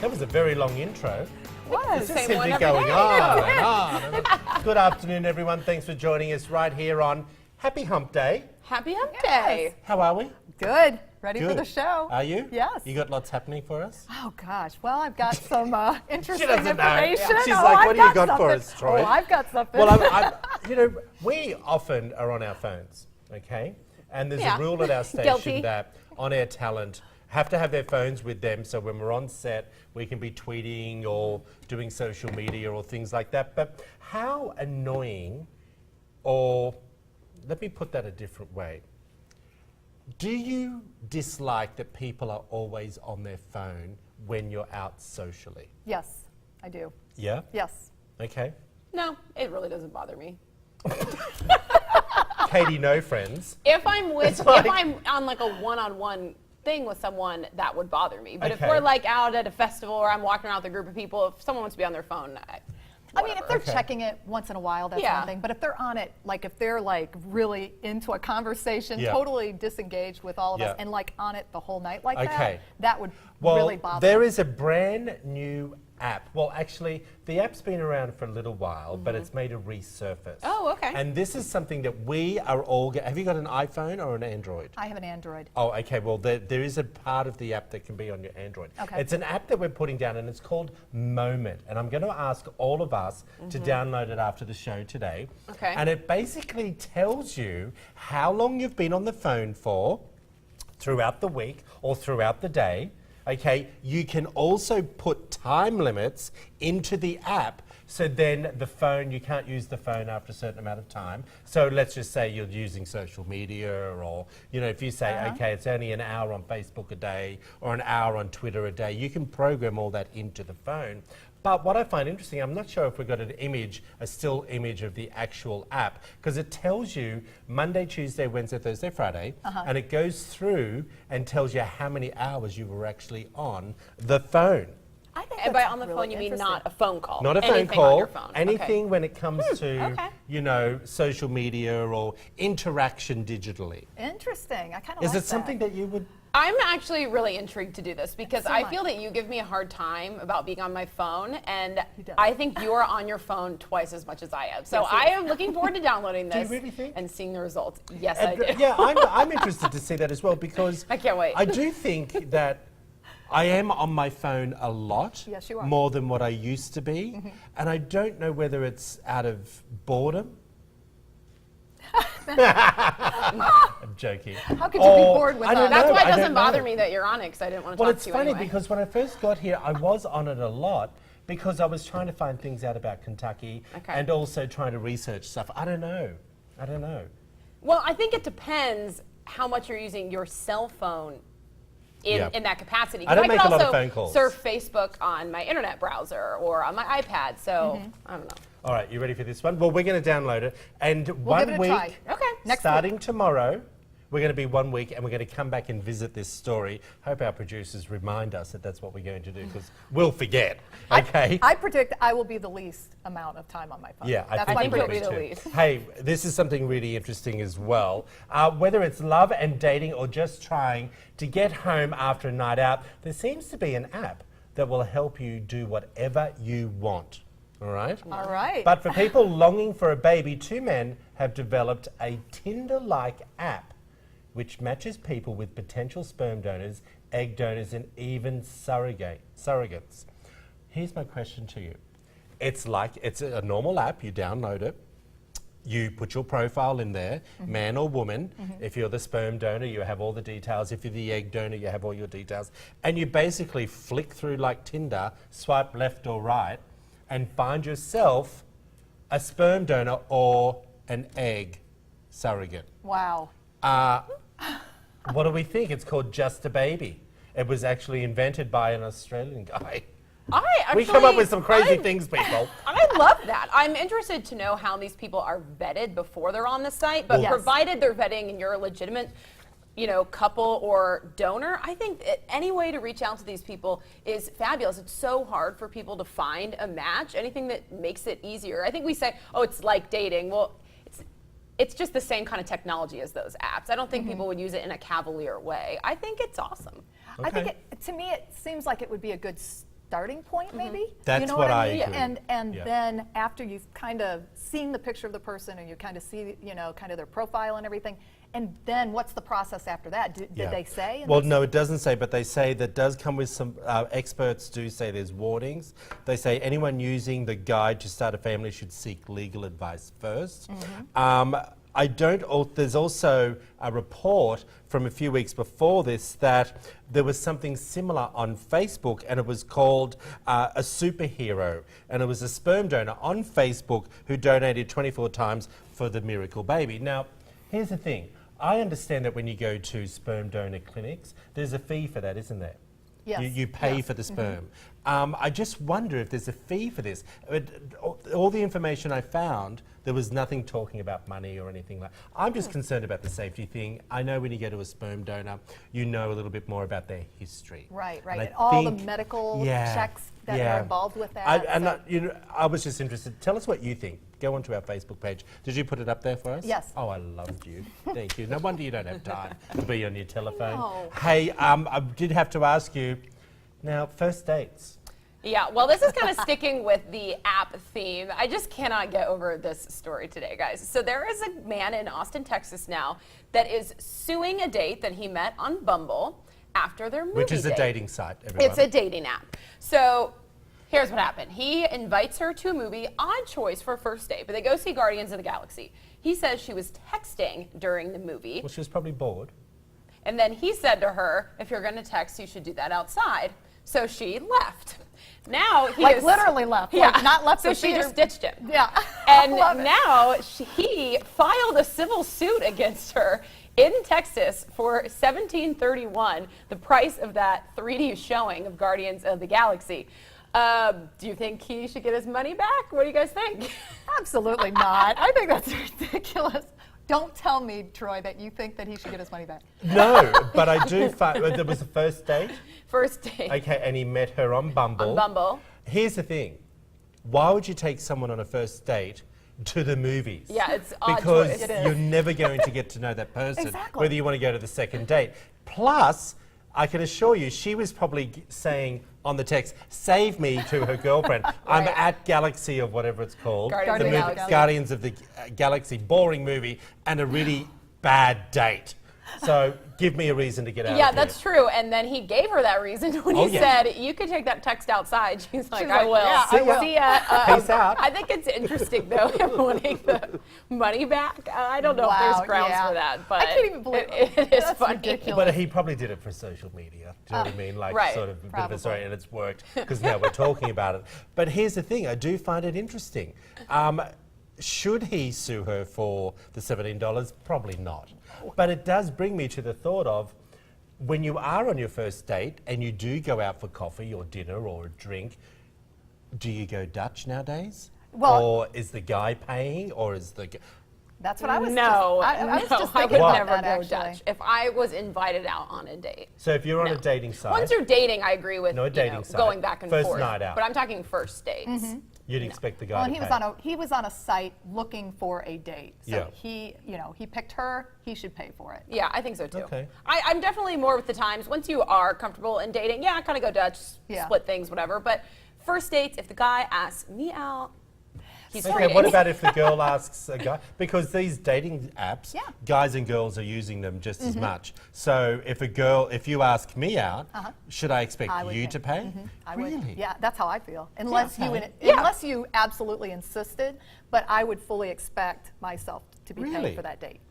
That was a very long intro. Was. It just seemed to be going on and on. And on. Good afternoon, everyone. Thanks for joining us right here on Happy Hump Day. Happy Hump Day. How are we? Good. Ready for Good. the show. Are you? Yes. You got lots happening for us? Oh, gosh. Well, I've got some interesting doesn't know. information. She's Oh, like, I've what do you got something. for us, Troy? Oh, I've got something. Well, we often are on our phones, okay? And there's a rule at our station Guilty. that on-air talent have to have their phones with them, so when we're on set, we can be tweeting or doing social media or things like that. But how annoying, or let me put that a different way. Do you dislike that people are always on their phone when you're out socially? Yes, I do. Yeah? Yes. Okay. No, it really doesn't bother me. Katie, no friends. If I'm It's like- if I'm on like a one-on-one thing with someone, that would bother me. But if Okay. we're like out at a festival or I'm walking around with a group of people, if someone wants to be on their phone, I mean, if they're Okay. checking it once in a while, that's Yeah. one thing. But if they're on it, like if they're like really into a conversation, Yeah. totally disengaged with all of Yeah. us, and like on it the whole night like Okay. that would Well, really bother there me. is a brand new app. Well, actually, the app's been around for a little while, but it's made a resurface. Oh, okay. And this is something that we are all... Have you got an iPhone or an Android? I have an Android. Oh, okay. Well, there is a part of the app that can be on your Android. Okay. It's an app that we're putting down, and it's called Moment. And I'm going to ask all of us to download it after the show today. Okay. And it basically tells you how long you've been on the phone for throughout the week or throughout the day. Okay. You can also put time limits into the app. So then the phone, you can't use the phone after a certain amount of time. So let's just say you're using social media, or, you know, if you say, okay, it's only an hour on Facebook a day or an hour on Twitter a day, you can program all that into the phone. But what I find interesting, I'm not sure if we've got an image, a still image of the actual app, because it tells you Monday, Tuesday, Wednesday, Thursday, Friday, and it goes through and tells you how many hours you were actually on the phone. I think and by that's on the really phone you mean interesting. not a phone call. Not a phone Anything call, on your phone. anything when it comes to, okay. you know, social media or interaction digitally. Interesting. I kind of Is like it something that you would... I'm actually really intrigued to do this because So I am I. feel that you give me a hard time about being on my phone, and He does. I think you are on your phone twice as much as I am. So Yes, he I is. am looking forward to downloading Do you this really think? and seeing the results. Yes, I do. Yeah, I'm interested to see that as well, because I can't wait. I do think that I am on my phone a lot, Yes, you are. more than what I used to be, and I don't know whether it's out of boredom. I'm joking. How could you be bored with I don't us? That's know, why I it doesn't don't bother know. me that you're on it, because I didn't want to Well, talk it's to you funny anyway. because when I first got here, I was on it a lot because I was trying to find things out about Kentucky Okay. and also trying to research stuff. I don't know. Well, I think it depends how much you're using your cell phone in, Yeah. in that capacity. I don't 'Cause make a could lot of also phone calls. surf Facebook on my internet browser or on my iPad, so I don't know. All right, you ready for this one? Well, we're going to download it, and We'll one give it a week, try. Okay. Next starting tomorrow, we're going to be 1 week, and we're going to come back and visit this story. Hope our producers remind us that that's what we're going to do, because we'll forget. Okay. I predict I will be the least amount of time on my phone. Yeah, That's I my think you'll be prediction. the too. least. Hey, this is something really interesting as well. Whether it's love and dating or just trying to get home after a night out, there seems to be an app that will help you do whatever you want. All right? All right. But for people longing for a baby, two men have developed a Tinder-like app which matches people with potential sperm donors, egg donors, and even surrogates. Here's my question to you. It's a normal app. You download it. You put your profile in there, man or woman. If you're the sperm donor, you have all the details. If you're the egg donor, you have all your details. And you basically flick through like Tinder, swipe left or right, and find yourself a sperm donor or an egg surrogate. Wow. What do we think? It's called Just a Baby. It was actually invented by an Australian guy. We come up with some crazy things, people. I love that. I'm interested to know how these people are vetted before they're on the site, but Yes. provided they're vetting and you're a legitimate, couple or donor, I think that any way to reach out to these people is fabulous. It's so hard for people to find a match. Anything that makes it easier. I think we say, oh, it's like dating. Well, it's just the same kind of technology as those apps. I don't think people would use it in a cavalier way. I think it's awesome. I think to me it seems like it would be a good starting point, maybe. That's you know what I I mean? agree. And Yeah. then after you've kind of seen the picture of the person and you kind of see, kind of their profile and everything, and then what's the process after that? Did they say? in Well, this? no, it doesn't say, but they say that does come with some, experts do say there's warnings. They say anyone using the guide to start a family should seek legal advice first. There's also a report from a few weeks before this that there was something similar on Facebook, and it was called a superhero, and it was a sperm donor on Facebook who donated 24 times for the miracle baby. Now, here's the thing. I understand that when you go to sperm donor clinics, there's a fee for that, isn't there? Yes. You pay Yes. for the sperm. I just wonder if there's a fee for this. All the information I found, there was nothing talking about money or anything like. I'm just concerned about the safety thing. I know when you go to a sperm donor, you know a little bit more about their history. Right, And I and all the think- medical Yeah, checks that yeah. are involved with that. I was just interested. Tell us what you think. Go onto our Facebook page. Did you put it up there for us? Yes. Oh, I loved you. Thank you. No wonder you don't have time to be on your telephone. know. Hey, I did have to ask you. Now, first dates. Yeah, well, this is kind of sticking with the app theme. I just cannot get over this story today, guys. So there is a man in Austin, Texas now that is suing a date that he met on Bumble after their movie Which is a date. dating site, everyone. It's a dating app. So here's what happened. He invites her to a movie, odd choice for a first date, but they go see Guardians of the Galaxy. He says she was texting during the movie, Well, she was probably bored. and then he said to her, if you're going to text, you should do that outside. So she left. Now he Like is literally left, Yeah. like not left So the she theater. just ditched him. Yeah. And Love it. now he filed a civil suit against her in Texas for $1731, the price of that 3D showing of Guardians of the Galaxy. Do you think he should get his money back? What do you guys think? Absolutely not. I think that's ridiculous. Don't tell me, Troy, that you think that he should get his money back. No, but I do find there was a first date. First date Okay, and he met her on Bumble. on Bumble. Here's the thing. Why would you take someone on a first date to the movies? Yeah, it's odd Because choice. It is. you're never going to get to know that person, Exactly. whether you want to go to the second date. Plus, I can assure you, she was probably saying on the text, save me to her girlfriend. I'm Right. at Galaxy of whatever it's called. Guardians the of the movie- Galaxy. Guardians of the Galaxy, boring movie, and a really bad date. So give me a reason to get out Yeah, of here. that's true. And then he gave her that reason when Oh, he yeah. said, you could take that text outside. She's like, She's I like, will. yeah, I will. See ya. Peace out. I think it's interesting, though, him wanting the money back. I don't know if Wow, there's grounds yeah. for that, but I can't even believe it is that's funny. ridiculous. But he probably did it for social media. Do you know what I mean? Like right, sort of a bit of probably. a story, and it's worked because now we're talking about it. But here's the thing: I do find it interesting. Should he sue her for the $17? Probably not. But it does bring me to the thought of when you are on your first date and you do go out for coffee or dinner or a drink. Do you go Dutch nowadays? Well- or is the guy paying, or is the That's what I was No, just, I was no, just I thinking would about never that, go actually. Dutch if I was invited out on a date. so if you're on No. a dating site, Once you're dating, I agree with No, a dating site. going back and First forth. night out. But I'm talking first dates. you'd expect the guy Well, to and pay. he was on a site looking for a date. So Yeah. he picked her, he should pay for it. Yeah, I think so too. Okay. I'm definitely more with the times. Once you are comfortable in dating, yeah, I kind of go Dutch, Yeah. split things, whatever. But first dates, if the guy asks me out, he's Okay, free. what about if the girl asks a guy? Because these dating apps, Yeah. guys and girls are using them just as much. So if you ask me out, should I expect I would you pay. to pay? I Really? would, yeah, that's how I feel. Unless okay. unless you absolutely insisted, but I would fully expect myself to be Really? paying for that date.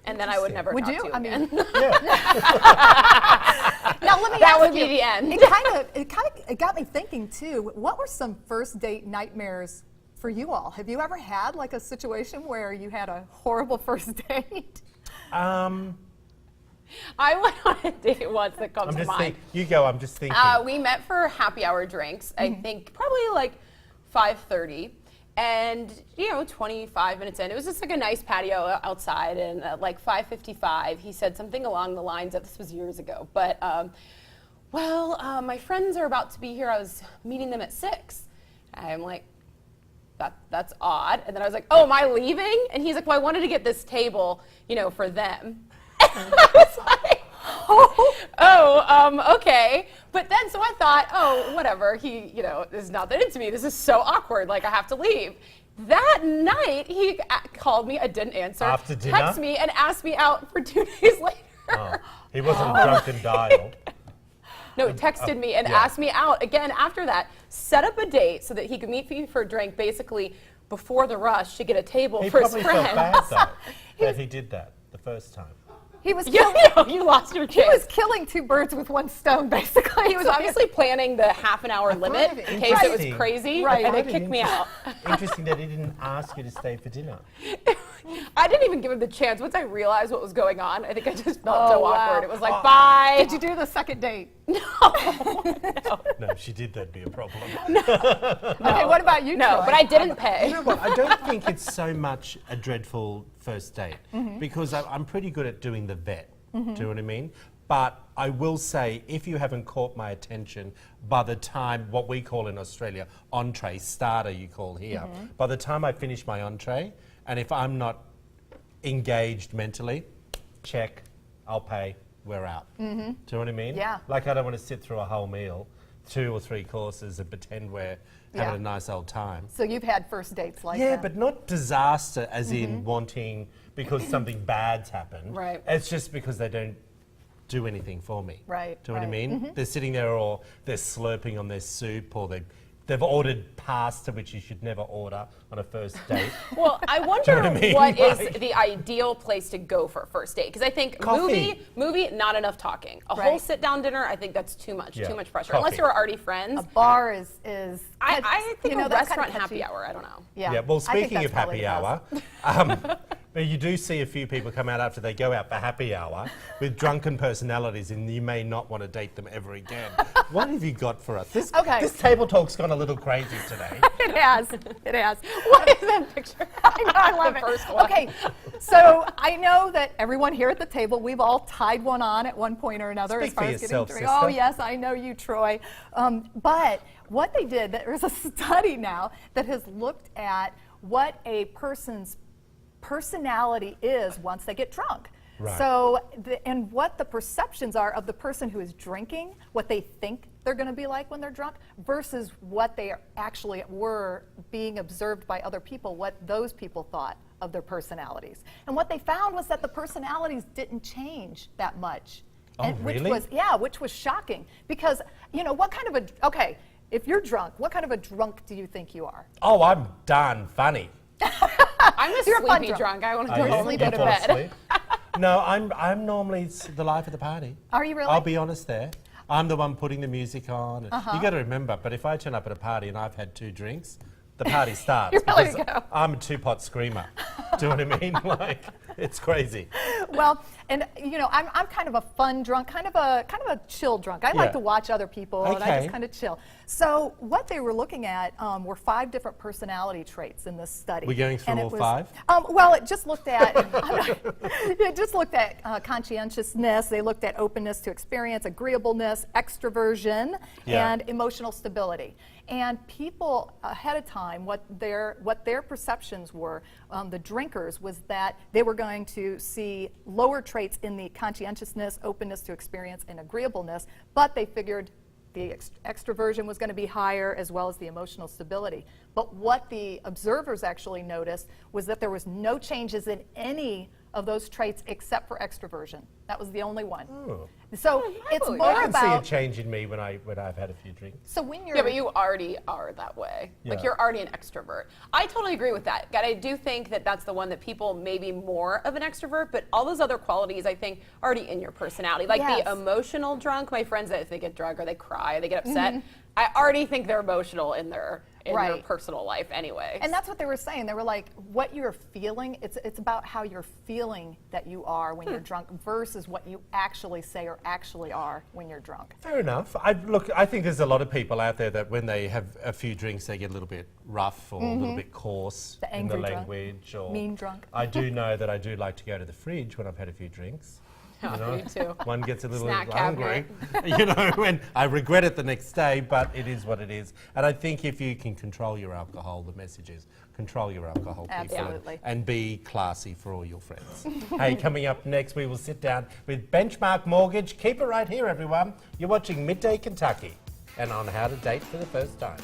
And then I would never Would talk you? to you I again. mean, Yeah. now let me That ask would you, be the end. It got me thinking too. What were some first date nightmares for you all? Have you ever had like a situation where you had a horrible first date? I went on a date once that comes I'm to just mind. thinking. You go. I'm just thinking. We met for happy hour drinks. I think probably like 5:30, and 25 minutes in, it was just like a nice patio outside. And at like 5:55, he said something along the lines of, this was years ago, but my friends are about to be here. I was meeting them at 6. I'm like, that's odd. And then I was like, oh, am I leaving? And he's like, well, I wanted to get this table, for them. I was like, okay. But then, so I thought, oh, whatever. He, is not that into me. This is so awkward. Like, I have to leave. That night, he called me. I didn't answer. After dinner? Texted me and asked me out for 2 days later. Oh, he wasn't drunk and dialed. No, he texted me and yeah. asked me out again after that. Set up a date so that he could meet me for a drink, basically before the rush to get a table He for his probably friend. felt bad though that he did that the first time. He was You lost your he was chance. killing two birds with one stone, basically. He was obviously planning the half-an-hour limit find it in case it was interesting. crazy, Right. and I they find it kicked me out. Interesting that he didn't ask you to stay for dinner. I didn't even give him the chance. Once I realized what was going on, I think I just felt Oh, so wow. awkward. It was like, bye. Did you do the second date? No, if she did, that'd be a problem. Okay, what about you, No, Troy? but I didn't pay. You know what? I don't think it's so much a dreadful first date because I'm pretty good at doing the vet. Do you know what I mean? But I will say, if you haven't caught my attention by the time, what we call in Australia, entree, starter you call here, by the time I finish my entree, and if I'm not engaged mentally, check, I'll pay, we're out. Do you know what I mean? Yeah. Like I don't want to sit through a whole meal, 2 or 3 courses and pretend we're having Yeah. a nice old time. So you've had first dates like Yeah, that? but not disaster as in wanting because something bad's happened. Right. It's just because they don't do anything for me. Right, Do you know what I right. mean? They're sitting there or they're slurping on their soup or they've ordered pasta, which you should never order on a first date. Well, I wonder Do you know what I mean? what is Like- the ideal place to go for a first date. Because I think Coffee. movie, not enough talking. A Right. whole sit-down dinner, I think that's too much. Yeah. Too much pressure. Coffee. Unless you're already friends. A bar is I think you know, a that's kinda restaurant touchy. happy hour. I don't know. Yeah. Well, I think speaking that's of probably happy the best. hour, but you do see a few people come out after they go out for happy hour with drunken personalities, and you may not want to date them ever again. What have you got for us? Okay. This table talk's gone a little crazy today. It has. It has. What is that picture? I know, I love The it. first one. Okay, so I know that everyone here at the table, we've all tied one on at one point or another Speak as far for as yourself, getting drinks. Oh sister. yes, I know you, Troy. But what they did, there's a study now that has looked at what a person's personality is once they get drunk. Right. So, and what the perceptions are of the person who is drinking, what they think they're going to be like when they're drunk, versus what they actually were being observed by other people, what those people thought of their personalities. And what they found was that the personalities didn't change that much. Oh, Which really? was shocking. Because, what kind of okay, if you're drunk, what kind of a drunk do you think you are? Oh, I'm darn funny. I'm a You're a fun sleepy drunk. I want to Are go you? sleep You go to fall bed. asleep? No, I'm normally the life of the party. Are you really? I'll be honest there. I'm the one putting the music on. You got to remember, but if I turn up at a party and I've had 2 drinks, the party starts. You're ready to because go. I'm a 2-pot screamer. Do you know what I mean? Like, it's crazy. Well, and I'm kind of a fun drunk, kind of a chill drunk. I Yeah. like to watch other people, and I Okay. just kind of chill. So what they were looking at were 5 different personality traits in this study. We're going through And it all was- 5? Well, it just looked at it just looked at conscientiousness. They looked at openness to experience, agreeableness, extroversion, Yeah. and emotional stability. And people ahead of time, what their perceptions were, the drinkers, was that they were going to see lower traits in the conscientiousness, openness to experience, and agreeableness, but they figured the extroversion was going to be higher, as well as the emotional stability. But what the observers actually noticed was that there was no changes in any of those traits except for extroversion. That was the only one. Oh. So it's believe more I can see a about. change in me when I've had a few drinks. So when you're Yeah, but you already are that way. Like, Yeah. you're already an extrovert. I totally agree with that. God, I do think that that's the one that people may be more of an extrovert, but all those other qualities, I think, are already in your personality. Like Yes. the emotional drunk, my friends, that if they get drunk or they cry or they get upset, I already think they're emotional in their Right. personal life anyway. And that's what they were saying. They were like, what you're feeling, it's about how you're feeling that you are when you're drunk versus what you actually say or actually are when you're drunk. Fair enough. I think there's a lot of people out there that when they have a few drinks, they get a little bit rough or a little bit coarse The in the angry drunk. language. Or Mean drunk. I do know that I do like to go to the fridge when I've had a few drinks. Me too. One gets a little Snack hungry, you know, and I regret it the next day, but it is what it is. And I think if you can control your alcohol, the message is control your alcohol, people, Absolutely. and be classy for all your friends. Hey, coming up next, we will sit down with Benchmark Mortgage. Keep it right here, everyone. You're watching Midday Kentucky and on how to date for the first time.